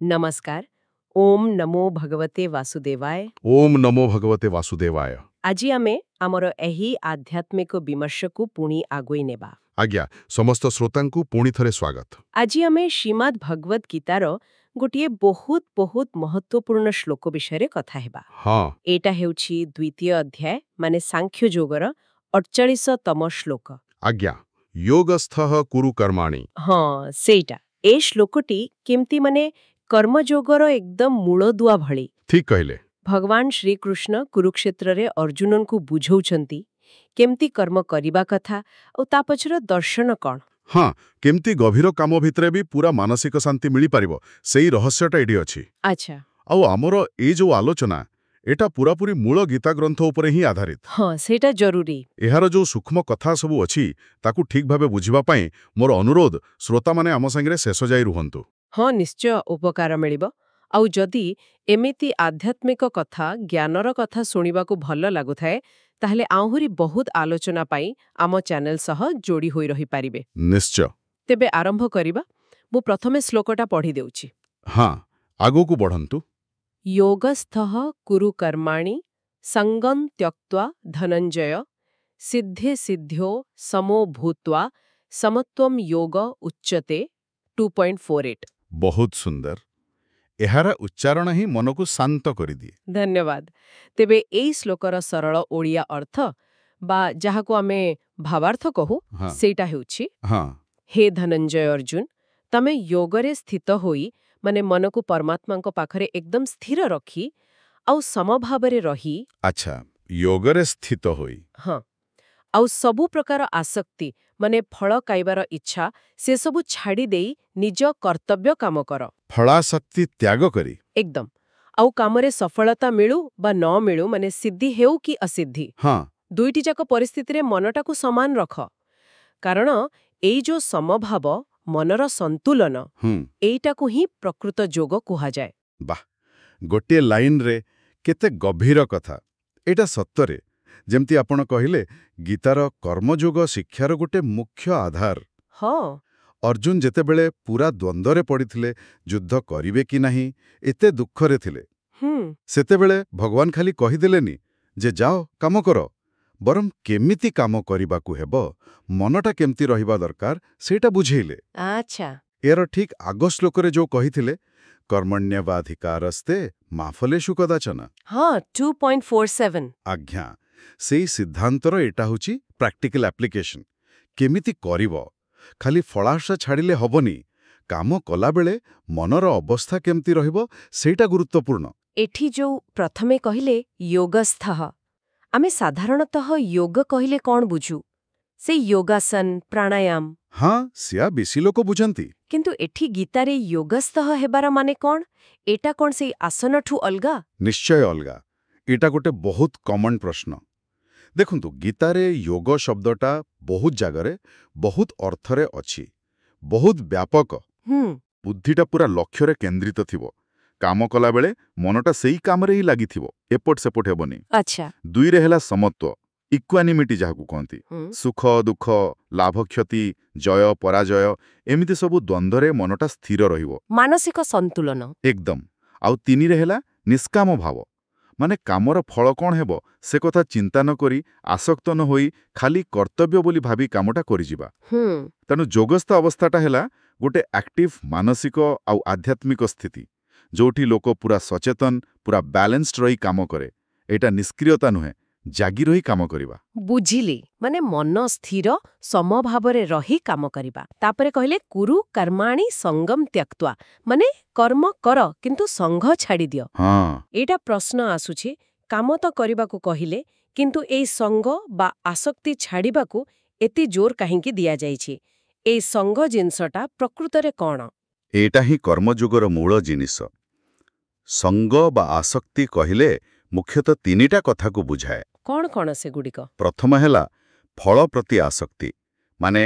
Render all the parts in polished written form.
नमस्कार। ओम नमो भगवते वासुदेवाय। ओम नमो भगवते वासुदेवाय। ଆଜି ଆମେ ଆମର ଏହି ଆଧ୍ୟାତ୍ମିକ ବିମର୍ଶକୁ ପୁଣି ଆଗୁଇ ନେବା। ଆଜ୍ଞା, ସମସ୍ତ ଶ୍ରୋତାଙ୍କୁ ପୁଣି ଥରେ ସ୍ୱାଗତ। ଆଜି ଆମେ ଶ୍ରୀମଦ୍ ଭଗବତ ଗୀତାର ଗୋଟିଏ ବହୁତ ବହୁତ ମହତ୍ୱପୂର୍ଣ୍ଣ ଶ୍ଲୋକ ବିଷୟରେ କଥା ହେବା। ହଁ, ଏଇଟା ହେଉଛି ଦ୍ୱିତୀୟ ଅଧ୍ୟାୟ ମାନେ ସାଂଖ୍ୟ ଯୋଗର 48ତମ ଶ୍ଲୋକ। ଆଜ୍ଞା, ଯୋଗସ୍ଥଃ କୁରୁ କର୍ମାଣି। ହଁ ସେଇଟା। ଏ ଶ୍ଲୋକଟି କେମିତି ମାନେ କର୍ମଯୋଗର ଏକଦମ ମୂଳଦୁଆ ଭଳି। ଠିକ୍ କହିଲେ। ଭଗବାନ ଶ୍ରୀକୃଷ୍ଣ କୁରୁକ୍ଷେତ୍ରରେ ଅର୍ଜୁନଙ୍କୁ ବୁଝଉଛନ୍ତି କେମିତି କର୍ମ କରିବା କଥା ଆଉ ତା ପଛର ଦର୍ଶନ କ'ଣ। ହଁ, କେମିତି ଗଭୀର କାମ ଭିତରେ ବି ପୁରା ମାନସିକ ଶାନ୍ତି ମିଳିପାରିବ, ସେଇ ରହସ୍ୟଟା ଏଠି ଅଛି। ଆଚ୍ଛା। ଆଉ ଆମର ଏଇ ଯୋଉ ଆଲୋଚନା, ଏଟା ପୁରାପୁରି ମୂଳ ଗୀତା ଗ୍ରନ୍ଥ ଉପରେ ହିଁ ଆଧାରିତ। ହଁ ସେଇଟା ଜରୁରୀ। ଏହାର ଯୋଉ ସୂକ୍ଷ୍ମ କଥା ସବୁ ଅଛି, ତାକୁ ଠିକ୍ ଭାବେ ବୁଝିବା ପାଇଁ ମୋର ଅନୁରୋଧ, ଶ୍ରୋତାମାନେ ଆମ ସାଙ୍ଗରେ ଶେଷ ଯାଇ ରୁହନ୍ତୁ। ହଁ ନିଶ୍ଚୟ ଉପକାର ମିଳିବ। ଆଉ ଯଦି ଏମିତି ଆଧ୍ୟାତ୍ମିକ କଥା ଜ୍ଞାନର କଥା ଶୁଣିବାକୁ ଭଲ ଲାଗୁଥାଏ ତାହେଲେ ଆହୁରି ବହୁତ ଆଲୋଚନା ପାଇଁ ଆମ ଚ୍ୟାନେଲ ସହ ଯୋଡ଼ି ହୋଇ ରହିପାରିବେ। ନିଶ୍ଚୟ। ତେବେ ଆରମ୍ଭ କରିବା। ମୁଁ ପ୍ରଥମେ ଶ୍ଲୋକଟା ପଢ଼ି ଦେଉଛି। ହଁ, ଆଗକୁ ବଢ଼ନ୍ତୁ। योगस्थः कुरु कर्माणि संगं त्यक्त्वा धनञ्जय सिद्धे सिद्ध्यो समो भूत्वा समत्वं योग उच्यते 2.48। ବହୁତ ସୁନ୍ଦର। ଏହାର ଉଚ୍ଚାରଣ ହିଁ ମନକୁ ଶାନ୍ତ କରିଦିଏ। ଧନ୍ୟବାଦ। ତେବେ ଏଇ ଶ୍ଲୋକର ସରଳ ଓଡ଼ିଆ ଅର୍ଥ ବା ଯାହାକୁ ଆମେ ଭାବାର୍ଥ କହୁ ହଁ। ସେଇଟା ହେଉଛି, ହଁ, ହେ ଧନଞ୍ଜୟ ଅର୍ଜୁନ, ତମେ ଯୋଗରେ ସ୍ଥିତ ହୋଇ ମାନେ ମନକୁ ପରମାତ୍ମାଙ୍କ ପାଖରେ ଏକଦମ ସ୍ଥିର ରଖି ଆଉ ସମଭାବରେ ରହି ଆଚ୍ଛା, ଯୋଗରେ ସ୍ଥିତ ହୋଇ। ହଁ ଆଉ ସବୁ ପ୍ରକାର ଆସକ୍ତି ମାନେ ଫଳ ପାଇବାର ଇଚ୍ଛା ସେସବୁ ଛାଡ଼ି ଦେଇ ନିଜ କର୍ତ୍ତବ୍ୟ କାମ କର। ଫଳାସକ୍ତି ତ୍ୟାଗ କରି। ଏକଦମ। ଆଉ କାମରେ ସଫଳତା ମିଳୁ ବା ନ ମିଳୁ ମାନେ ସିଦ୍ଧି ହେଉ କି ଅସିଦ୍ଧି, ହଁ, ଦୁଇଟି ଯାକ ପରିସ୍ଥିତିରେ ମନଟାକୁ ସମାନ ରଖ। କାରଣ ଏଇ ଯୋଉ ସମଭାବ, ମନର ସନ୍ତୁଳନ, ଏଇଟାକୁ ହିଁ ପ୍ରକୃତ ଯୋଗ କୁହାଯାଏ। ବାଃ, ଗୋଟିଏ ଲାଇନରେ କେତେ ଗଭୀର କଥା। ଏଇଟା ସତରେ, ଯେମିତି ଆପଣ କହିଲେ, ଗୀତାର କର୍ମଯୋଗ ଶିକ୍ଷାର ଗୋଟେ ମୁଖ୍ୟ ଆଧାର। ହଁ ଅର୍ଜୁନ ଯେତେବେଳେ ପୁରା ଦ୍ୱନ୍ଦ୍ୱରେ ପଡ଼ିଥିଲେ, ଯୁଦ୍ଧ କରିବେ କି ନାହିଁ, ଏତେ ଦୁଃଖରେ ଥିଲେ, ହୁଁ ସେତେବେଳେ ଭଗବାନ ଖାଲି କହିଦେଲେନି ଯେ ଯାଅ କାମ କର, ବରଂ କେମିତି କାମ କରିବାକୁ ହେବ, ମନଟା କେମିତି ରହିବା ଦରକାର, ସେଇଟା ବୁଝେଇଲେ। ଆଚ୍ଛା। ଏହାର ଠିକ୍ ଆଗ ଶ୍ଲୋକରେ ଯୋଉ କହିଥିଲେ, କର୍ମଣ୍ୟେବାଧିକାରସ୍ତେ ମା ଫଲେଷୁ କଦାଚନ। ହଁ 2.47। ଆଜ୍ଞା, ସେଇ ସିଦ୍ଧାନ୍ତର ଏଇଟା ହେଉଛି ପ୍ରାକ୍ଟିକାଲ ଆପ୍ଲିକେସନ। କେମିତି କରିବ, ଖାଲି ଫଳାଶା ଛାଡ଼ିଲେ ହବନି, କାମ କଲାବେଳେ ମନର ଅବସ୍ଥା କେମିତି ରହିବ, ସେଇଟା ଗୁରୁତ୍ୱପୂର୍ଣ୍ଣ। ଏଠି ଯୋଉ ପ୍ରଥମେ କହିଲେ ଯୋଗସ୍ଥଃ, ଆମେ ସାଧାରଣତଃ ଯୋଗ କହିଲେ କ'ଣ ବୁଝୁ? ସେଇ ଯୋଗାସନ, ପ୍ରାଣାୟାମ। ହଁ, ସିଆ ବେଶୀ ଲୋକ ବୁଝନ୍ତି। କିନ୍ତୁ ଏଠି ଗୀତାରେ ଯୋଗସ୍ଥଃ ହେବାର ମାନେ କ'ଣ? ଏଟା କ'ଣ ସେଇ ଆସନଠୁ ଅଲଗା? ନିଶ୍ଚୟ ଅଲଗା। ଏଇଟା ଗୋଟେ ବହୁତ କମନ୍ ପ୍ରଶ୍ନ। ଦେଖନ୍ତୁ, ଗୀତାରେ ଯୋଗ ଶବ୍ଦଟା ବହୁତ ଜାଗାରେ, ବହୁତ ଅର୍ଥରେ ଅଛି, ବହୁତ ବ୍ୟାପକ। ବୁଦ୍ଧିଟା ପୁରା ଲକ୍ଷ୍ୟରେ କେନ୍ଦ୍ରିତ ଥିବ। କାମ କଲାବେଳେ ମନଟା ସେଇ କାମରେ ହିଁ ଲାଗିଥିବ, ଏପଟ ସେପଟ ହେବନି। ଆଚ୍ଛା। ଦୁଇରେ ହେଲା ସମତ୍ୱ, ଇକ୍ୱାନିମିଟି ଯାହାକୁ କହନ୍ତି। ସୁଖ ଦୁଃଖ, ଲାଭ କ୍ଷତି, ଜୟ ପରାଜୟ, ଏମିତି ସବୁ ଦ୍ୱନ୍ଦ୍ୱରେ ମନଟା ସ୍ଥିର ରହିବ। ମାନସିକ ସନ୍ତୁଳନ। ଏକଦମ। ଆଉ ତିନିରେ ହେଲା ନିଷ୍କାମ ଭାବ, ମାନେ କାମର ଫଳ କ'ଣ ହେବ ସେ କଥା ଚିନ୍ତା ନ କରି, ଆସକ୍ତ ନ ହୋଇ, ଖାଲି କର୍ତ୍ତବ୍ୟ ବୋଲି ଭାବି କାମଟା କରିଯିବା। ତେଣୁ ଯୋଗସ୍ଥ ଅବସ୍ଥାଟା ହେଲା ଗୋଟେ ଆକ୍ଟିଭ ମାନସିକ ଆଉ ଆଧ୍ୟାତ୍ମିକ ସ୍ଥିତି, ଯୋଉଠି ଲୋକ ପୁରା ସଚେତନ, ପୁରା ବ୍ୟାଲେନ୍ସଡ ରହି କାମ କରେ। ଏଇଟା ନିଷ୍କ୍ରିୟତା ନୁହେଁ, ଜାଗି ରହି କାମ କରିବା। ବୁଝିଲି, ମାନେ ମନ ସ୍ଥିର ସମଭାବରେ ରହି କାମ କରିବା। ତାପରେ କହିଲେ କୁରୁ କର୍ମାଣି ସଙ୍ଗମ ତ୍ୟକ୍ତ୍ୱା, ମାନେ କର୍ମ କର କିନ୍ତୁ ସଂଘ ଛାଡ଼ିଦିଅ। ହଁ, ଏଇଟା ପ୍ରଶ୍ନ ଆସୁଛି, କାମ ତ କରିବାକୁ କହିଲେ, କିନ୍ତୁ ଏଇ ସଙ୍ଗ ବା ଆସକ୍ତି ଛାଡ଼ିବାକୁ ଏତେ ଜୋର କାହିଁକି ଦିଆଯାଇଛି? ଏଇ ସଙ୍ଗ ଜିନିଷଟା ପ୍ରକୃତରେ କ'ଣ? ଏଇଟା ହିଁ କର୍ମଯୋଗର ମୂଳ ଜିନିଷ। ସଙ୍ଗ ବା ଆସକ୍ତି କହିଲେ ମୁଖ୍ୟତଃ ତିନିଟା କଥାକୁ ବୁଝାଏ। କ'ଣ କ'ଣ ସେଗୁଡ଼ିକ? ପ୍ରଥମ ହେଲା ଫଳ ପ୍ରତି ଆସକ୍ତି, ମାନେ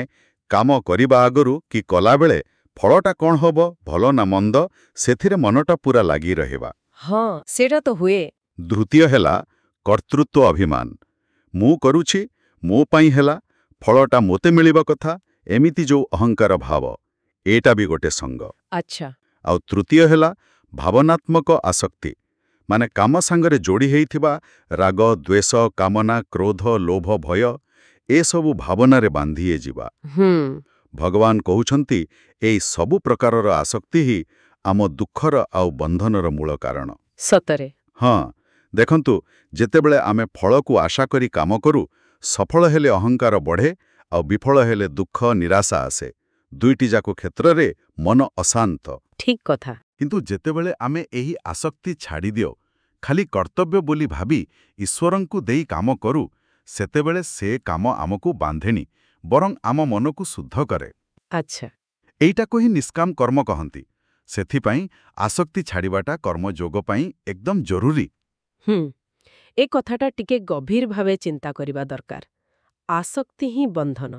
କାମ କରିବା ଆଗରୁ କି କଲାବେଳେ ଫଳଟା କ'ଣ ହବ, ଭଲ ନା ମନ୍ଦ, ସେଥିରେ ମନଟା ପୁରା ଲାଗି ରହିବା। ହଁ ସେଇଟା ତ ହୁଏ। ଦ୍ୱିତୀୟ ହେଲା କର୍ତ୍ତୃତ୍ୱ ଅଭିମାନ, ମୁଁ କରୁଛି, ମୋ ପାଇଁ ହେଲା, ଫଳଟା ମୋତେ ମିଳିବା କଥା, ଏମିତି ଯୋଉ ଅହଙ୍କାର ଭାବ, ଏଇଟା ବି ଗୋଟେ ସଙ୍ଗ। ଆଚ୍ଛା। ଆଉ ତୃତୀୟ ହେଲା ଭାବନାତ୍ମକ ଆସକ୍ତି, ମାନେ କାମ ସାଙ୍ଗରେ ଯୋଡ଼ି ହେଇଥିବା ରାଗ, ଦ୍ୱେଷ, କାମନା, କ୍ରୋଧ, ଲୋଭ, ଭୟ ଏସବୁ ଭାବନାରେ ବାନ୍ଧି ଯିବା। ଭଗବାନ କହୁଛନ୍ତି ଏଇ ସବୁ ପ୍ରକାରର ଆସକ୍ତି ହିଁ ଆମ ଦୁଃଖର ଆଉ ବନ୍ଧନର ମୂଳ କାରଣ। ସତରେ? ହଁ, ଦେଖନ୍ତୁ, ଯେତେବେଳେ ଆମେ ଫଳକୁ ଆଶା କରି କାମ କରୁ, ସଫଳ ହେଲେ ଅହଙ୍କାର ବଢ଼େ ଆଉ ବିଫଳ ହେଲେ ଦୁଃଖ, ନିରାଶା ଆସେ। ଦୁଇଟିଯାକ କ୍ଷେତ୍ରରେ ମନ ଅଶାନ୍ତ। ଠିକ୍ କଥା। କିନ୍ତୁ ଯେତେବେଳେ ଆମେ ଏହି ଆସକ୍ତି ଛାଡ଼ିଦିଅ, ଖାଲି କର୍ତ୍ତବ୍ୟ ବୋଲି ଭାବି ଈଶ୍ୱରଙ୍କୁ ଦେଇ କାମ କରୁ, ସେତେବେଳେ ସେ କାମ ଆମକୁ ବାନ୍ଧେନି, ବରଂ ଆମ ମନକୁ ଶୁଦ୍ଧ କରେ। ଆଚ୍ଛା। ଏଇଟାକୁ ହିଁ ନିଷ୍କାମ କର୍ମ କହନ୍ତି। ସେଥିପାଇଁ ଆସକ୍ତି ଛାଡ଼ିବାଟା କର୍ମଯୋଗ ପାଇଁ ଏକଦମ ଜରୁରୀ। ଏ କଥାଟା ଟିକେ ଗଭୀର ଭାବେ ଚିନ୍ତା କରିବା ଦରକାର। ଆସକ୍ତି ହିଁ ବନ୍ଧନ।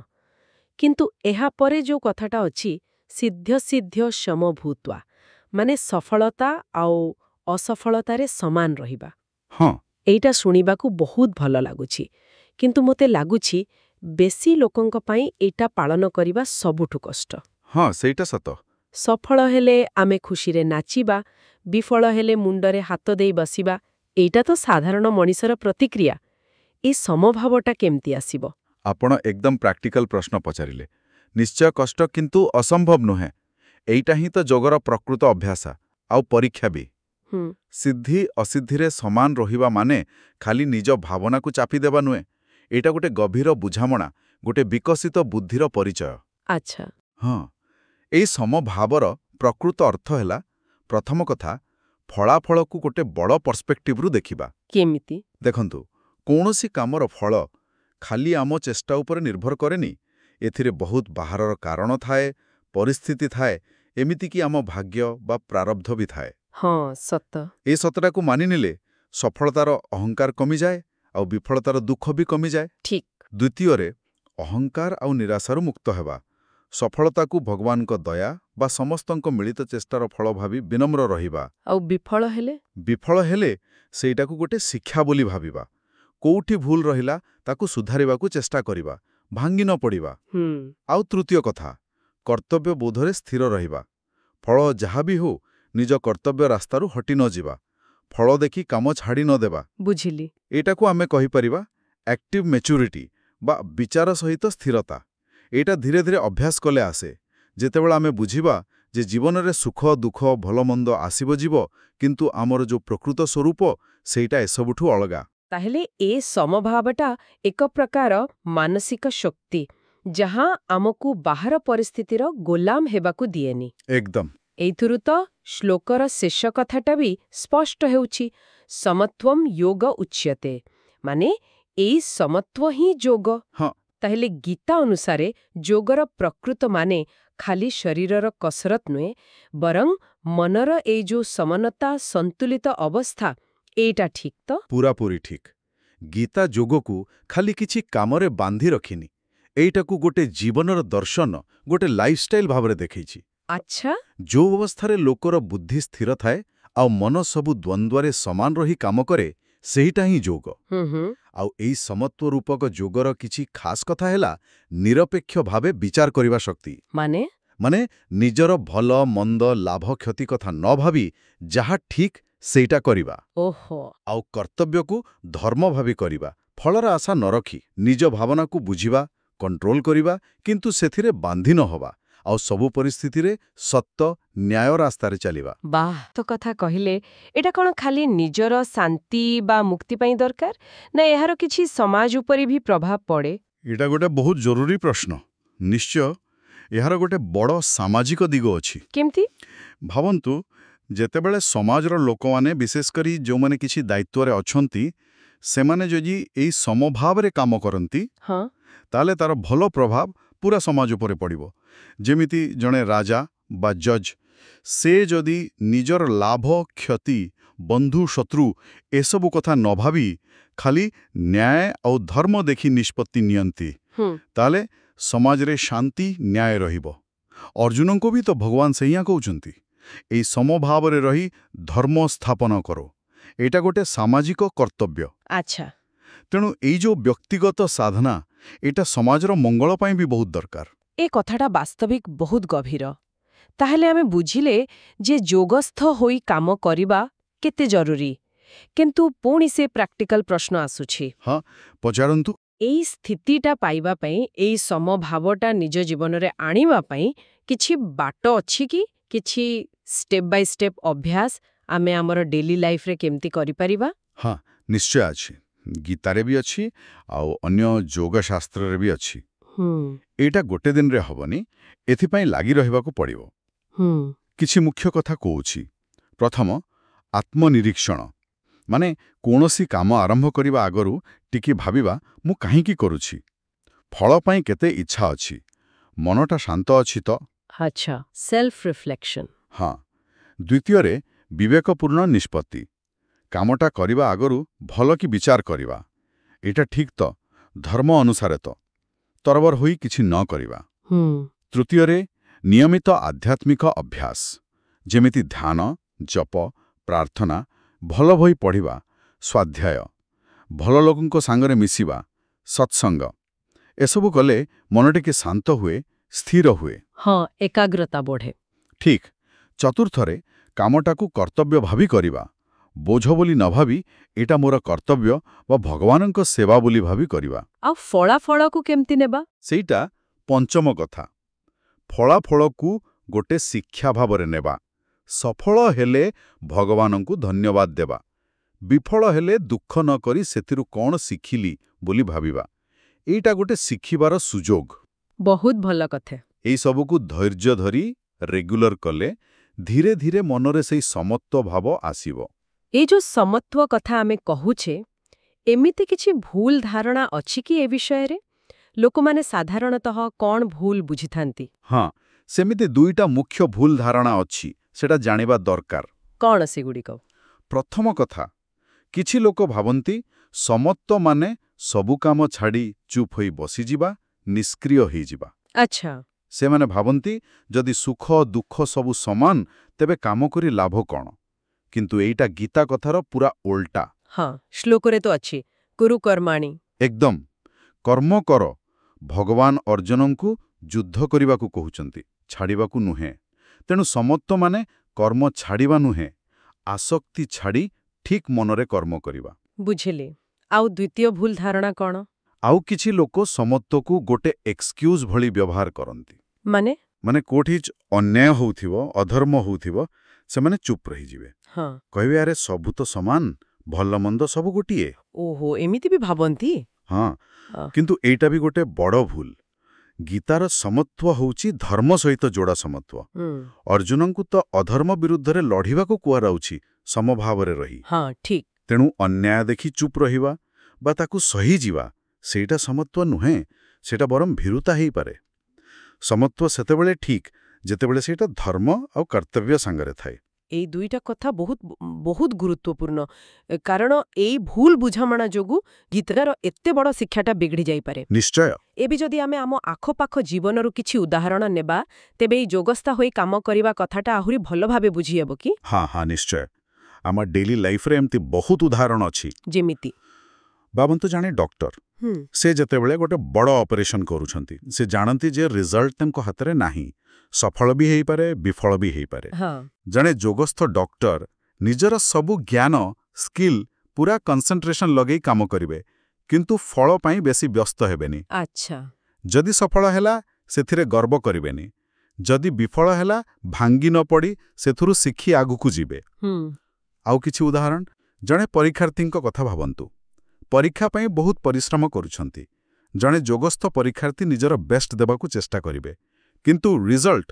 କିନ୍ତୁ ଏହାପରେ ଯୋଉ କଥାଟା ଅଛି, ସିଦ୍ଧ୍ୟ ସମଭୂତ୍ୱା, ମାନେ ସଫଳତା ଆଉ ଅସଫଳତାରେ ସମାନ ରହିବା। ହଁ, ଏଇଟା ଶୁଣିବାକୁ ବହୁତ ଭଲ ଲାଗୁଛି। କିନ୍ତୁ ମୋତେ ଲାଗୁଛି ବେଶୀ ଲୋକଙ୍କ ପାଇଁ ଏଇଟା ପାଳନ କରିବା ସବୁଠୁ କଷ୍ଟ। ହଁ, ସେଇଟା ସତ। ସଫଳ ହେଲେ ଆମେ ଖୁସିରେ ନାଚିବା, ବିଫଳ ହେଲେ ମୁଣ୍ଡରେ ହାତ ଦେଇ ବସିବା, ଏଇଟା ତ ସାଧାରଣ ମଣିଷର ପ୍ରତିକ୍ରିୟା। ଏ ସମଭାବଟା କେମିତି ଆସିବ? ଆପଣ ଏକଦମ ପ୍ରାକ୍ଟିକାଲ ପ୍ରଶ୍ନ ପଚାରିଲେ। ନିଶ୍ଚୟ କଷ୍ଟ, କିନ୍ତୁ ଅସମ୍ଭବ ନୁହେଁ। ଏଇଟା ହିଁ ତ ଯୋଗର ପ୍ରକୃତ ଅଭ୍ୟାସ ଆଉ ପରୀକ୍ଷା ବି। ସିଦ୍ଧି ଅସିଦ୍ଧିରେ ସମାନ ରହିବା ମାନେ ଖାଲି ନିଜ ଭାବନାକୁ ଚାପିଦେବା ନୁହେଁ। ଏଇଟା ଗୋଟେ ଗଭୀର ବୁଝାମଣା, ଗୋଟେ ବିକଶିତ ବୁଦ୍ଧିର ପରିଚୟ। ଆଚ୍ଛା। ହଁ, ଏଇ ସମଭାବର ପ୍ରକୃତ ଅର୍ଥ ହେଲା, ପ୍ରଥମ କଥା, ଫଳାଫଳକୁ ଗୋଟେ ବଡ଼ ପର୍ସପେକ୍ଟିଭରୁ ଦେଖିବା। କେମିତି? ଦେଖନ୍ତୁ, କୌଣସି କାମର ଫଳ ଖାଲି ଆମ ଚେଷ୍ଟା ଉପରେ ନିର୍ଭର କରେନି। ଏଥିରେ ବହୁତ ବାହାରର କାରଣ ଥାଏ, ପରିସ୍ଥିତି ଥାଏ, ଏମିତିକି ଆମ ଭାଗ୍ୟ ବା ପ୍ରାରବ୍ଧ ବି ଥାଏ। ହଁ, ସତ। ଏ ସତଟାକୁ ମାନିନେଲେ ସଫଳତାର ଅହଙ୍କାର କମିଯାଏ ଆଉ ବିଫଳତାର ଦୁଃଖ ବି କମିଯାଏ। ଠିକ୍। ଦ୍ୱିତୀୟରେ, ଅହଙ୍କାର ଆଉ ନିରାଶାରୁ ମୁକ୍ତ ହେବା। ସଫଳତାକୁ ଭଗବାନଙ୍କ ଦୟା ବା ସମସ୍ତଙ୍କ ମିଳିତ ଚେଷ୍ଟାର ଫଳ ଭାବି ବିନମ୍ର ରହିବା। ଆଉ ବିଫଳ ହେଲେ? ବିଫଳ ହେଲେ ସେଇଟାକୁ ଗୋଟେ ଶିକ୍ଷା ବୋଲି ଭାବିବା। କୋଉଠି ଭୁଲ ରହିଲା ତାକୁ ସୁଧାରିବାକୁ ଚେଷ୍ଟା କରିବା, ଭାଙ୍ଗି ନ ପଡ଼ିବା। ଆଉ ତୃତୀୟ କଥା, କର୍ତ୍ତବ୍ୟ ବୋଧରେ ସ୍ଥିର ରହିବା। ଫଳ ଯାହା ବି ହଉ, ନିଜ କର୍ତ୍ତବ୍ୟ ରାସ୍ତାରୁ ହଟି ନ ଯିବା। ଫଳ ଦେଖି କାମ ଛାଡ଼ି ନ ଦେବା। ବୁଝିଲି। ଏଇଟାକୁ ଆମେ କହିପାରିବା ଆକ୍ଟିଭ ମେଚ୍ୟୁରିଟି ବା ବିଚାର ସହିତ ସ୍ଥିରତା। ଏଇଟା ଧୀରେ ଧୀରେ ଅଭ୍ୟାସ କଲେ ଆସେ। ଯେତେବେଳେ ଆମେ ବୁଝିବା ଯେ ଜୀବନରେ ସୁଖ, ଦୁଃଖ, ଭଲମନ୍ଦ ଆସିବ ଯିବ, କିନ୍ତୁ ଆମର ଯୋଉ ପ୍ରକୃତ ସ୍ୱରୂପ, ସେଇଟା ଏସବୁଠୁ ଅଲଗା। ତାହେଲେ ଏ ସମଭାବଟା ଏକ ପ୍ରକାର ମାନସିକ ଶକ୍ତି, ଯାହା ଆମକୁ ବାହାର ପରିସ୍ଥିତିର ଗୋଲାମ ହେବାକୁ ଦିଏନି। ଏକଦମ। ଏଇଥିରୁ ତ ଶ୍ଲୋକର ଶେଷ କଥାଟା ବି ସ୍ପଷ୍ଟ ହେଉଛି, ସମତ୍ୱମ୍ ଯୋଗ ଉଚ୍ୟତେ, ମାନେ ଏଇ ସମତ୍ୱ ହିଁ ଯୋଗ। ହଁ। ତାହେଲେ ଗୀତା ଅନୁସାରେ ଯୋଗର ପ୍ରକୃତ ମାନେ ଖାଲି ଶରୀରର କସରତ ନୁହେଁ, ବରଂ ମନର ଏଇ ଯୋଉ ସମନତା, ସନ୍ତୁଳିତ ଅବସ୍ଥା, ଏଇଟା ଠିକ୍ ତ? ପୁରାପୁରି ଠିକ୍। ଗୀତା ଯୋଗକୁ ଖାଲି କିଛି କାମରେ ବାନ୍ଧି ରଖିନି। ଏଇଟାକୁ ଗୋଟେ ଜୀବନର ଦର୍ଶନ, ଗୋଟେ ଲାଇଫଷ୍ଟାଇଲ ଭାବରେ ଦେଖେଇଛି। ଆଚ୍ଛା। ଯୋଉ ଅବସ୍ଥାରେ ଲୋକର ବୁଦ୍ଧି ସ୍ଥିର ଥାଏ ଆଉ ମନ ସବୁ ଦ୍ୱନ୍ଦ୍ୱରେ ସମାନ ରହି କାମ କରେ, ସେଇଟା ହିଁ ଯୋଗ। ଆଉ ଏଇ ସମତ୍ୱ ରୂପକ ଯୋଗର କିଛି ଖାସ୍ କଥା ହେଲା ନିରପେକ୍ଷ ଭାବେ ବିଚାର କରିବା ଶକ୍ତି। ମାନେ ନିଜର ଭଲ ମନ୍ଦ, ଲାଭ କ୍ଷତି କଥା ନ ଭାବି ଯାହା ଠିକ୍ ସେଇଟା କରିବା। ଓହୋ। ଆଉ କର୍ତ୍ତବ୍ୟକୁ ଧର୍ମ ଭାବି କରିବା। ଫଳର ଆଶା ନ ରଖି ନିଜ ଭାବନାକୁ ବୁଝିବା, କଣ୍ଟ୍ରୋଲ କରିବା, କିନ୍ତୁ ସେଥିରେ ବାନ୍ଧି ନ ହେବା। ଆଉ ସବୁ ପରିସ୍ଥିତିରେ ସତ୍ୟ, ନ୍ୟାୟ ରାସ୍ତାରେ ଚାଲିବା। ବାଃ, ତ କଥା କହିଲେ, ଏଇଟା କ'ଣ ଖାଲି ନିଜର ଶାନ୍ତି ବା ମୁକ୍ତି ପାଇଁ ଦରକାର, ନା ଏହାର କିଛି ସମାଜ ଉପରେ ବି ପ୍ରଭାବ ପଡ଼େ? ଏଇଟା ଗୋଟେ ବହୁତ ଜରୁରୀ ପ୍ରଶ୍ନ। ନିଶ୍ଚୟ, ଏହାର ଗୋଟେ ବଡ଼ ସାମାଜିକ ଦିଗ ଅଛି। କେମିତି? ଭାବନ୍ତୁ, ଯେତେବେଳେ ସମାଜର ଲୋକମାନେ, ବିଶେଷ କରି ଯେଉଁମାନେ କିଛି ଦାୟିତ୍ୱରେ ଅଛନ୍ତି, ସେମାନେ ଯଦି ଏଇ ସମଭାବରେ କାମ କରନ୍ତି, ତାହେଲେ ତାର ଭଲ ପ୍ରଭାବ ପୁରା ସମାଜ ଉପରେ ପଡ଼ିବ। ଯେମିତି ଜଣେ ରାଜା ବା ଜଜ୍, ସେ ଯଦି ନିଜର ଲାଭ, କ୍ଷତି, ବନ୍ଧୁ, ଶତ୍ରୁ ଏସବୁ କଥା ନ ଭାବି ଖାଲି ନ୍ୟାୟ ଆଉ ଧର୍ମ ଦେଖି ନିଷ୍ପତ୍ତି ନିଅନ୍ତି, ତାହେଲେ ସମାଜରେ ଶାନ୍ତି, ନ୍ୟାୟ ରହିବ। ଅର୍ଜୁନଙ୍କୁ ବି ତ ଭଗବାନ ସେଇଆ କହୁଛନ୍ତି, ଏଇ ସମଭାବରେ ରହି ଧର୍ମ ସ୍ଥାପନ କର। ଏଇଟା ଗୋଟେ ସାମାଜିକ କର୍ତ୍ତବ୍ୟ। ଆଚ୍ଛା। ତେଣୁ ଏଇ ଯୋଉ ବ୍ୟକ୍ତିଗତ ସାଧନା, ଏଇଟା ସମାଜର ମଙ୍ଗଳ ପାଇଁ ବି ବହୁତ ଦରକାର। ଏ କଥାଟା ବାସ୍ତବିକ ବହୁତ ଗଭୀର। ତାହେଲେ ଆମେ ବୁଝିଲେ ଯେ ଯୋଗସ୍ଥ ହୋଇ କାମ କରିବା କେତେ ଜରୁରୀ। କିନ୍ତୁ ପୁଣି ସେ ପ୍ରାକ୍ଟିକାଲ ପ୍ରଶ୍ନ ଆସୁଛି। ହଁ, ପଚାରନ୍ତୁ। ଏଇ ସ୍ଥିତିଟା ପାଇବା ପାଇଁ, ଏଇ ସମଭାବଟା ନିଜ ଜୀବନରେ ଆଣିବା ପାଇଁ କିଛି ବାଟ ଅଛି କି? କିଛି ଷ୍ଟେପ୍ ବାଇ ଷ୍ଟେପ୍ ଅଭ୍ୟାସ ଆମେ ଆମର ଡେଲି ଲାଇଫରେ କେମିତି କରିପାରିବା? ହଁ, ନିଶ୍ଚୟ ଅଛି। ଗୀତାରେ ବି ଅଛି, ଆଉ ଅନ୍ୟ ଯୋଗଶାସ୍ତ୍ରରେ ବି ଅଛି। ଏଇଟା ଗୋଟେ ଦିନରେ ହବନି, ଏଥିପାଇଁ ଲାଗି ରହିବାକୁ ପଡ଼ିବ। କିଛି ମୁଖ୍ୟ କଥା କହୁଛି। ପ୍ରଥମ, ଆତ୍ମନିରୀକ୍ଷଣ। ମାନେ କୌଣସି କାମ ଆରମ୍ଭ କରିବା ଆଗରୁ ଟିକେ ଭାବିବା, ମୁଁ କାହିଁକି କରୁଛି? ଫଳ ପାଇଁ କେତେ ଇଚ୍ଛା ଅଛି? ମନଟା ଶାନ୍ତ ଅଛି ତ? ଆଚ୍ଛା, ସେଲ୍ଫ ରିଫ୍ଲେକ୍ସନ। ହଁ। ଦ୍ୱିତୀୟରେ, ବିବେକପୂର୍ଣ୍ଣ ନିଷ୍ପତ୍ତି। କାମଟା କରିବା ଆଗରୁ ଭଲ କି ବିଚାର କରିବା। ଏଇଟା ଠିକ୍ ତ? ଧର୍ମ ଅନୁସାରେ ତ? ତରବର ହୋଇ କିଛି ନ କରିବା। ତୃତୀୟରେ, ନିୟମିତ ଆଧ୍ୟାତ୍ମିକ ଅଭ୍ୟାସ, ଯେମିତି ଧ୍ୟାନ, ଜପ, ପ୍ରାର୍ଥନା, ଭଲ ବହି ପଢ଼ିବା, ସ୍ୱାଧ୍ୟାୟ, ଭଲ ଲୋକଙ୍କ ସାଙ୍ଗରେ ମିଶିବା, ସତ୍ସଙ୍ଗ। ଏସବୁ କଲେ ମନ ଟିକେ ଶାନ୍ତ ହୁଏ, ସ୍ଥିର ହୁଏ। ହଁ, ଏକାଗ୍ରତା ବଢ଼େ। ଠିକ୍। ଚତୁର୍ଥରେ, କାମଟାକୁ କର୍ତ୍ତବ୍ୟ ଭାବି କରିବା। ବୋଝ ବୋଲି ନ ଭାବି ଏଇଟା ମୋର କର୍ତ୍ତବ୍ୟ ବା ଭଗବାନଙ୍କ ସେବା ବୋଲି ଭାବି କରିବା। ଆଉ ଫଳାଫଳକୁ କେମିତି ନେବା? ସେଇଟା ପଞ୍ଚମ କଥା। ଫଳାଫଳକୁ ଗୋଟେ ଶିକ୍ଷା ଭାବରେ ନେବା। ସଫଳ ହେଲେ ଭଗବାନଙ୍କୁ ଧନ୍ୟବାଦ ଦେବା। ବିଫଳ ହେଲେ ଦୁଃଖ ନ କରି ସେଥିରୁ କ'ଣ ଶିଖିଲି ବୋଲି ଭାବିବା। ଏଇଟା ଗୋଟେ ଶିଖିବାର ସୁଯୋଗ। ବହୁତ ଭଲ କଥା। ଏଇ ସବୁକୁ ଧୈର୍ଯ୍ୟ ଧରି ରେଗୁଲାର କଲେ ଧୀରେ ଧୀରେ ମନରେ ସେଇ ସମତ୍ୱ ଭାବ ଆସିବ। ଏଇ ଯୋଉ ସମତ୍ୱ କଥା ଆମେ କହୁଛେ, ଏମିତି କିଛି ଭୁଲ ଧାରଣା ଅଛି କି ଏ ବିଷୟରେ? ଲୋକମାନେ ସାଧାରଣତଃ କ'ଣ ଭୁଲ ବୁଝିଥାନ୍ତି? ହଁ, ସେମିତି ଦୁଇଟା ମୁଖ୍ୟ ଭୁଲ ଧାରଣା ଅଛି, ସେଟା ଜାଣିବା ଦରକାର। କ'ଣ ସେଗୁଡ଼ିକ? ପ୍ରଥମ କଥା, କିଛି ଲୋକ ଭାବନ୍ତି ସମତ୍ୱ ମାନେ ସବୁ କାମ ଛାଡ଼ି ଚୁପ୍ ହୋଇ ବସିଯିବା, ନିଷ୍କ୍ରିୟ ହେଇଯିବା। ଆଚ୍ଛା। ସେମାନେ ଭାବନ୍ତି ଯଦି ସୁଖ ଦୁଃଖ ସବୁ ସମାନ, ତେବେ କାମ କରି ଲାଭ କ'ଣ? କିନ୍ତୁ ଏଇଟା ଗୀତା କଥାର ପୁରା ଓଲଟା। ହଁ, ଶ୍ଲୋକରେ ତ ଅଛି, କୁରୁ କର୍ମାଣି। ଏକଦମ। କର୍ମ କର। ଭଗବାନ ଅର୍ଜୁନଙ୍କୁ ଯୁଦ୍ଧ କରିବାକୁ କହୁଛନ୍ତି, ଛାଡ଼ିବାକୁ ନୁହେଁ। ତେଣୁ ସମତ୍ୱ ମାନେ କର୍ମ ଛାଡ଼ିବା ନୁହେଁ, ଆସକ୍ତି ଛାଡ଼ି ଠିକ୍ ମନରେ କର୍ମ କରିବା। ବୁଝିଲି। ଆଉ ଦ୍ୱିତୀୟ ଭୁଲ ଧାରଣା କ'ଣ? ଆଉ କିଛି ଲୋକ ସମତ୍ୱକୁ ଗୋଟେ ଏକ୍ସକ୍ୟୁଜ୍ ଭଳି ବ୍ୟବହାର କରନ୍ତି। ମାନେ କୋଉଠି ଅନ୍ୟାୟ ହେଉଥିବ, ଅଧର୍ମ ହେଉଥିବ, ସେମାନେ ଚୁପ୍ ରହିଯିବେ। ହଁ। କହିବେ, ଆରେ ସବୁ ତ ସମାନ, ଭଲ ମନ୍ଦ ସବୁ ଗୋଟିଏ। ଓହୋ, ଏମିତି ବି ଭାବନ୍ତି? ହଁ, କିନ୍ତୁ ଏଇଟା ବି ଗୋଟେ ବଡ଼ ଭୁଲ। ଗୀତାର ସମତ୍ୱ ହେଉଛି ଧର୍ମ ସହିତ ଯୋଡ଼ା ସମତ୍ୱ। ଅର୍ଜୁନଙ୍କୁ ତ ଅଧର୍ମ ବିରୁଦ୍ଧରେ ଲଢ଼ିବାକୁ କୁହାଯାଉଛି, ସମଭାବରେ ରହି। ହଁ, ଠିକ୍। ତେଣୁ ଅନ୍ୟାୟ ଦେଖି ଚୁପ୍ ରହିବା ବା ତାକୁ ସହିଯିବା, ସେଇଟା ସମତ୍ୱ ନୁହେଁ, ସେଇଟା ବରଂ ଭୀରୁତା ହେଇପାରେ। ସମତ୍ୱ ସେତେବେଳେ ଠିକ୍ ଯେତେବେଳେ ସେଇଟା ଧର୍ମ ଆଉ କର୍ତ୍ତବ୍ୟ ସାଙ୍ଗରେ ଥାଏ। ଏଇ ଦୁଇଟା କଥା ବହୁତ ଗୁରୁତ୍ୱପୂର୍ଣ୍ଣ, କାରଣ ଏଇ ଭୁଲ ବୁଝାମଣା ଯୋଗୁଁ ଗୀତାର ଏତେ ବଡ଼ ଶିକ୍ଷାଟା ବିଗିଡ଼ି ଯାଇପାରେ। ନିଶ୍ଚୟ। ଏବେ ଯଦି ଆମେ ଆମ ଆଖପାଖ ଜୀବନରୁ କିଛି ଉଦାହରଣ ନେବା, ତେବେ ଏଇ ଯୋଗସ୍ଥା ହୋଇ କାମ କରିବା କଥାଟା ଆହୁରି ଭଲ ଭାବେ ବୁଝିହେବ କି? ହଁ, ନିଶ୍ଚୟ। ଆମ ଡେଲି ଲାଇଫରେ ଏମିତି ବହୁତ ଉଦାହରଣ ଅଛି। ଯେମିତି ଭାବନ୍ତୁ, ଜଣେ ଡକ୍ଟର, ସେ ଯେତେବେଳେ ଗୋଟେ ବଡ଼ ଅପରେସନ କରୁଛନ୍ତି, ସେ ଜାଣନ୍ତି ଯେ ରିଜଲ୍ଟ ତାଙ୍କ ହାତରେ ନାହିଁ। ସଫଳ ବି ହେଇପାରେ, ବିଫଳ ବି ହେଇପାରେ। ଜଣେ ଯୋଗସ୍ଥ ଡକ୍ଟର ନିଜର ସବୁ ଜ୍ଞାନ, ସ୍କିଲ୍, ପୁରା କନସେଣ୍ଟ୍ରେସନ ଲଗେଇ କାମ କରିବେ, କିନ୍ତୁ ଫଳ ପାଇଁ ବେଶୀ ବ୍ୟସ୍ତ ହେବେନି। ଆଚ୍ଛା। ଯଦି ସଫଳ ହେଲା, ସେଥିରେ ଗର୍ବ କରିବେନି। ଯଦି ବିଫଳ ହେଲା, ଭାଙ୍ଗି ନ ପଡ଼ି ସେଥିରୁ ଶିଖି ଆଗକୁ ଯିବେ। ଆଉ କିଛି ଉଦାହରଣ, ଜଣେ ପରୀକ୍ଷାର୍ଥୀଙ୍କ କଥା ଭାବନ୍ତୁ। ପରୀକ୍ଷା ପାଇଁ ବହୁତ ପରିଶ୍ରମ କରୁଛନ୍ତି। ଜଣେ ଯୋଗସ୍ଥ ପରୀକ୍ଷାର୍ଥୀ ନିଜର ବେଷ୍ଟ ଦେବାକୁ ଚେଷ୍ଟା କରିବେ, କିନ୍ତୁ ରିଜଲ୍ଟ,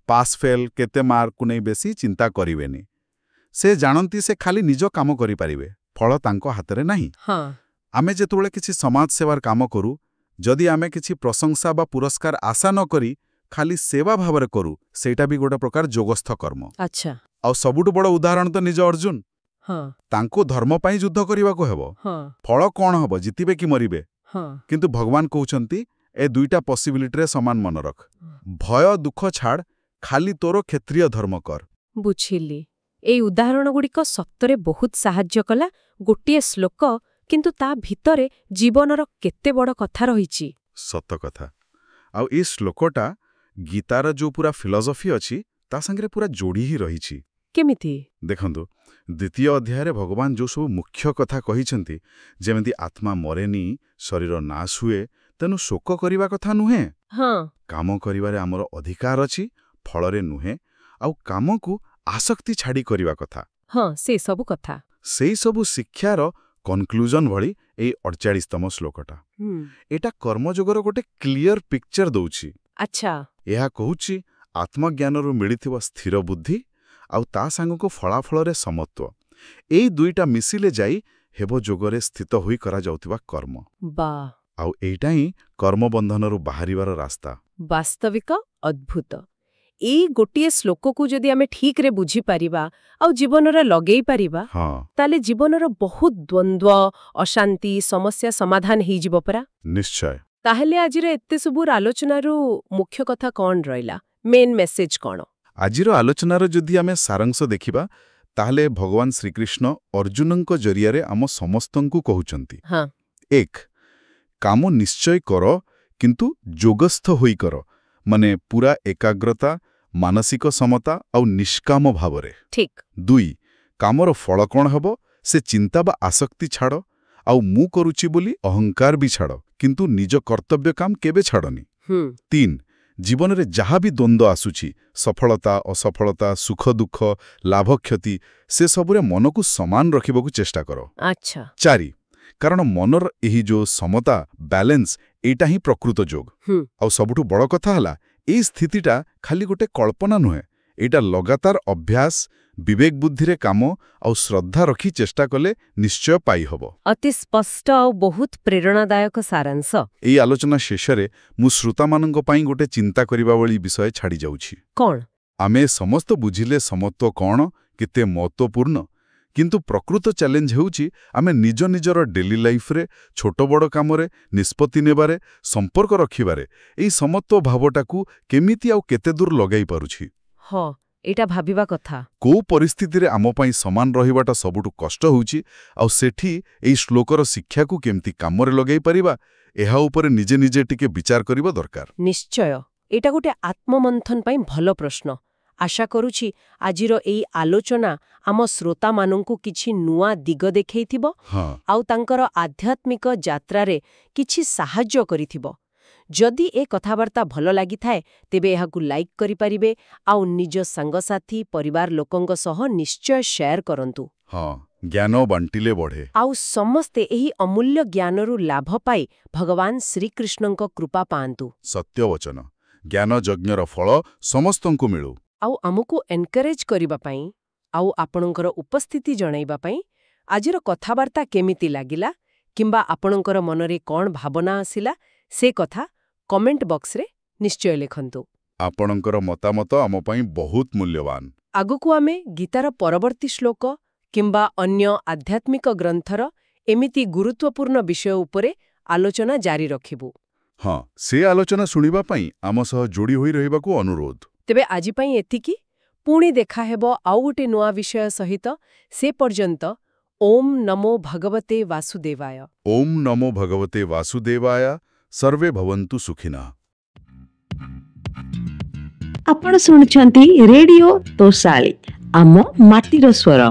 ପାସ୍ ଫେଲ୍, କେତେ ମାର୍କକୁ ନେଇ ବେଶୀ ଚିନ୍ତା କରିବେନି। ସେ ଜାଣନ୍ତି ସେ ଖାଲି ନିଜ କାମ କରିପାରିବେ, ଫଳ ତାଙ୍କ ହାତରେ ନାହିଁ। ଆମେ ଯେତେବେଳେ କିଛି ସମାଜ ସେବାର କାମ କରୁ, ଯଦି ଆମେ କିଛି ପ୍ରଶଂସା ବା ପୁରସ୍କାର ଆଶା ନ କରି ଖାଲି ସେବା ଭାବରେ କରୁ, ସେଇଟା ବି ଗୋଟେ ପ୍ରକାର ଯୋଗସ୍ଥ କର୍ମ। ଆଚ୍ଛା। ଆଉ ସବୁଠୁ ବଡ଼ ଉଦାହରଣ ତ ନିଜ ଅର୍ଜୁନ। ତାଙ୍କୁ ଧର୍ମ ପାଇଁ ଯୁଦ୍ଧ କରିବାକୁ ହେବ। ଫଳ କ'ଣ ହେବ, ଜିତିବେ କି ମରିବେ? କିନ୍ତୁ ଭଗବାନ କହୁଛନ୍ତି, ଏ ଦୁଇଟା ପସିବିଲିଟିରେ ସମାନ ମନ ରଖ। ଭୟ ଦୁଃଖ ଛାଡ଼, ଖାଲି ତୋର କ୍ଷତ୍ରିୟ ଧର୍ମ କର। ବୁଝିଲି। ଏଇ ଉଦାହରଣଗୁଡ଼ିକ ସତରେ ବହୁତ ସାହାଯ୍ୟ କଲା। ଗୋଟିଏ ଶ୍ଲୋକ, କିନ୍ତୁ ତା ଭିତରେ ଜୀବନର କେତେ ବଡ଼ କଥା ରହିଛି। ସତ କଥା। ଆଉ ଏଇ ଶ୍ଲୋକଟା ଗୀତାର ଯୋଉ ପୁରା ଫିଲସଫି ଅଛି, ତା ସାଙ୍ଗରେ ପୁରା ଯୋଡ଼ି ହିଁ ରହିଛି। କେମିତି? ଦେଖନ୍ତୁ, ଦ୍ୱିତୀୟ ଅଧ୍ୟାୟରେ ଭଗବାନ ଯୋଉ ସବୁ ମୁଖ୍ୟ କଥା କହିଛନ୍ତି, ଯେମିତି ଆତ୍ମା ମରେନି, ଶରୀର ନାଶ ହୁଏ, ତେଣୁ ଶୋକ କରିବା କଥା ନୁହେଁ। ହଁ। କାମ କରିବାରେ ଆମର ଅଧିକାର ଅଛି, ଫଳରେ ନୁହେଁ, ଆଉ କାମକୁ ଆସକ୍ତି ଛାଡ଼ି କରିବା କଥା। ହଁ, ସେ ସବୁ କଥା। ସେଇ ସବୁ ଶିକ୍ଷାର କନକ୍ଲୁଜନ ଭଳି ଏଇ 48ତମ ଶ୍ଲୋକଟା। ଏଟା କର୍ମଯୋଗର ଗୋଟେ କ୍ଲିୟର ପିକ୍ଚର ଦଉଛି। ଆଚ୍ଛା। ଏହା କହୁଛି ଆତ୍ମଜ୍ଞାନରୁ ମିଳିଥିବା ସ୍ଥିର ବୁଦ୍ଧି ଆଉ ତା ସାଙ୍ଗକୁ ଫଳାଫଳରେ ସମତ୍ୱ, ଏଇ ଦୁଇଟା ମିଶିଲେ ଯାଇ ହେବ ଯୋଗରେ ସ୍ଥିତ ହୋଇ କରାଯାଉଥିବା କର୍ମ। ବା। ଆଉ ଏଇଟା ହିଁ କର୍ମବନ୍ଧନରୁ ବାହାରିବାର ରାସ୍ତା। ବାସ୍ତବିକ ଅଦ୍ଭୁତ। ଏଇ ଗୋଟିଏ ଶ୍ଲୋକକୁ ଯଦି ଆମେ ଠିକ୍ରେ ବୁଝିପାରିବା ଆଉ ଜୀବନରେ ଲଗେଇ ପାରିବା, ତାହେଲେ ଜୀବନର ବହୁତ ଦ୍ୱନ୍ଦ୍ୱ, ଅଶାନ୍ତି, ସମସ୍ୟା ସମାଧାନ ହେଇଯିବ ପରା। ନିଶ୍ଚୟ। ତାହେଲେ ଆଜିର ଏତେ ସବୁର ଆଲୋଚନାରୁ ମୁଖ୍ୟ କଥା କ'ଣ ରହିଲା? ମେନ୍ ମେସେଜ କ'ଣ? ଆଜିର ଆଲୋଚନାର ଯଦି ଆମେ ସାରାଂଶ ଦେଖିବା, ତାହେଲେ ଭଗବାନ ଶ୍ରୀକୃଷ୍ଣ ଅର୍ଜୁନଙ୍କ ଜରିଆରେ ଆମ ସମସ୍ତଙ୍କୁ କହୁଛନ୍ତି, 1. କାମ ନିଶ୍ଚୟ କର, କିନ୍ତୁ ଯୋଗସ୍ଥ ହୋଇ କର, ମାନେ ପୁରା ଏକାଗ୍ରତା, ମାନସିକ ସମତା ଆଉ ନିଷ୍କାମ ଭାବରେ। ଠିକ୍। 2. କାମର ଫଳ କ'ଣ ହେବ ସେ ଚିନ୍ତା ବା ଆସକ୍ତି ଛାଡ଼, ଆଉ ମୁଁ କରୁଛି ବୋଲି ଅହଙ୍କାର ବି ଛାଡ଼, କିନ୍ତୁ ନିଜ କର୍ତ୍ତବ୍ୟ କାମ କେବେ ଛାଡ଼ନି। 3. ଜୀବନରେ ଯାହା ବି ଦ୍ୱନ୍ଦ୍ୱ ଆସୁଛି, ସଫଳତା, ଅସଫଳତା, ସୁଖ ଦୁଃଖ, ଲାଭ କ୍ଷତି, ସେସବୁରେ ମନକୁ ସମାନ ରଖିବାକୁ ଚେଷ୍ଟା କର। ଆଚ୍ଛା। 4. କାରଣ ମନର ଏହି ଯୋଉ ସମତା, ବ୍ୟାଲେନ୍ସ, ଏଇଟା ହିଁ ପ୍ରକୃତ ଯୋଗ। ଆଉ ସବୁଠୁ ବଡ଼ କଥା ହେଲା, ଏଇ ସ୍ଥିତିଟା ଖାଲି ଗୋଟେ କଳ୍ପନା ନୁହେଁ, ଏଇଟା ଲଗାତାର ଅଭ୍ୟାସ, ବିବେକ ବୁଦ୍ଧିରେ କାମ ଆଉ ଶ୍ରଦ୍ଧା ରଖି ଚେଷ୍ଟା କଲେ ନିଶ୍ଚୟ ପାଇହବ। ଅତି ସ୍ପଷ୍ଟ ଆଉ ବହୁତ ପ୍ରେରଣାଦାୟକ ସାରାଂଶ। ଏଇ ଆଲୋଚନା ଶେଷରେ ମୁଁ ଶ୍ରୋତାମାନଙ୍କ ପାଇଁ ଗୋଟେ ଚିନ୍ତା କରିବା ଭଳି ବିଷୟ ଛାଡ଼ି ଯାଉଛି। କ'ଣ? ଆମେ ସମସ୍ତ ବୁଝିଲେ ସମତ୍ୱ କ'ଣ, କେତେ ମହତ୍ୱପୂର୍ଣ୍ଣ, କିନ୍ତୁ ପ୍ରକୃତ ଚ୍ୟାଲେଞ୍ଜ ହେଉଛି ଆମେ ନିଜ ନିଜର ଡେଲି ଲାଇଫରେ, ଛୋଟ ବଡ଼ କାମରେ, ନିଷ୍ପତ୍ତି ନେବାରେ, ସମ୍ପର୍କ ରଖିବାରେ ଏଇ ସମତ୍ୱ ଭାବଟାକୁ କେମିତି ଆଉ କେତେ ଦୂର ଲଗାଇ ପାରୁଛି। ହଁ, ଏଇଟା ଭାବିବା କଥା। କୋଉ ପରିସ୍ଥିତିରେ ଆମ ପାଇଁ ସମାନ ରହିବାଟା ସବୁଠୁ କଷ୍ଟ ହେଉଛି, ଆଉ ସେଠି ଏଇ ଶ୍ଲୋକର ଶିକ୍ଷାକୁ କେମିତି କାମରେ ଲଗାଇ ପାରିବା, ଏହା ଉପରେ ନିଜେ ନିଜେ ଟିକେ ବିଚାର କରିବା ଦରକାର। ନିଶ୍ଚୟ। ଏଇଟା ଗୋଟେ ଆତ୍ମମନ୍ଥନ ପାଇଁ ଭଲ ପ୍ରଶ୍ନ। ଆଶା କରୁଛି ଆଜିର ଏଇ ଆଲୋଚନା ଆମ ଶ୍ରୋତାମାନଙ୍କୁ କିଛି ନୂଆ ଦିଗ ଦେଖେଇଥିବ, ଆଉ ତାଙ୍କର ଆଧ୍ୟାତ୍ମିକ ଯାତ୍ରାରେ କିଛି ସାହାଯ୍ୟ କରିଥିବ। ଯଦି ଏ କଥାବାର୍ତ୍ତା ଭଲ ଲାଗିଥାଏ, ତେବେ ଏହାକୁ ଲାଇକ୍ କରିପାରିବେ ଆଉ ନିଜ ସାଙ୍ଗସାଥି, ପରିବାର ଲୋକଙ୍କ ସହ ନିଶ୍ଚୟ ସେୟାର କରନ୍ତୁ। ଜ୍ଞାନ ବାଣ୍ଟିଲେ ବଢ଼େ। ଆଉ ସମସ୍ତେ ଏହି ଅମୂଲ୍ୟ ଜ୍ଞାନରୁ ଲାଭ ପାଇ ଭଗବାନ ଶ୍ରୀକୃଷ୍ଣଙ୍କ କୃପା ପାଆନ୍ତୁ। ସତ୍ୟବଚନ। ଜ୍ଞାନ ଯଜ୍ଞର ଫଳ ସମସ୍ତଙ୍କୁ ମିଳୁ। ଆଉ ଆମକୁ ଏନକରେଜ କରିବା ପାଇଁ ଆଉ ଆପଣଙ୍କର ଉପସ୍ଥିତି ଜଣାଇବା ପାଇଁ ଆଜିର କଥାବାର୍ତ୍ତା କେମିତି ଲାଗିଲା କିମ୍ବା ଆପଣଙ୍କର ମନରେ କ'ଣ ଭାବନା ଆସିଲା, ସେ କଥା କମେଣ୍ଟ ବକ୍ସରେ ନିଶ୍ଚୟ ଲେଖନ୍ତୁ। ଆପଣଙ୍କର ମତାମତ ଆମ ପାଇଁ ବହୁତ ମୂଲ୍ୟବାନ। ଆଗକୁ ଆମେ ଗୀତାର ପରବର୍ତ୍ତୀ ଶ୍ଲୋକ କିମ୍ବା ଅନ୍ୟ ଆଧ୍ୟାତ୍ମିକ ଗ୍ରନ୍ଥର ଏମିତି ଗୁରୁତ୍ୱପୂର୍ଣ୍ଣ ବିଷୟ ଉପରେ ଆଲୋଚନା ଜାରି ରଖିବୁ। ସେ ଆଲୋଚନା ଶୁଣିବା ପାଇଁ ଆମ ସହ ଯୋଡ଼ି ହୋଇ ରହିବାକୁ ଅନୁରୋଧ। ତେବେ ଆଜି ପାଇଁ ଏତିକି। ପୁଣି ଦେଖା ହେବ ଆଉ ଗୋଟେ ନୂଆ ବିଷୟ ସହିତ। ସେ ପର୍ଯ୍ୟନ୍ତ ଓମ୍ ନମୋ ଭଗବତେ ବାସୁଦେବାୟ। ଓମ୍ ନମୋ ଭଗବତେ ବାସୁଦେବାୟ। ସର୍ବେ ଭବନ୍ତୁ ସୁଖିନଃ। ଆପଣ ଶୁଣୁଛନ୍ତି ରେଡିଓ ତୋଷାଳୀ, ଆମ ମାଟିର ସ୍ୱର।